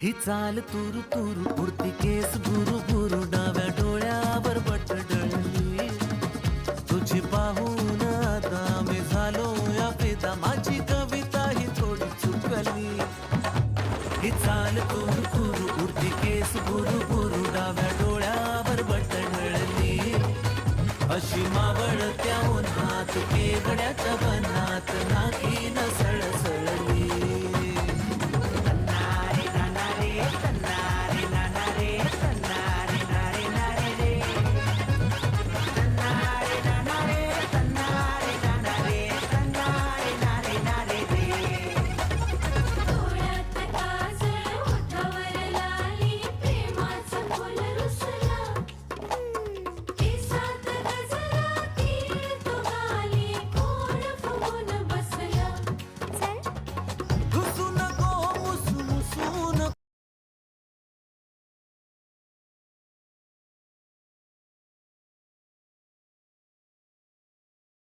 ही चाल तुरु तुरु उडती केस बुरु बुरु डाव्या डोळ्यावर बटडळली तुझी पाहून आता मी झालो या फिदा माझी कविता ही थोडी चुकली ही चाल तुरु तुरु उडती केस बुरु बुरु डाव्या डोळ्यावर बटडळली अशी मावळ त्या उन्हात केवड्याच्या बनात नाकी न सळसळली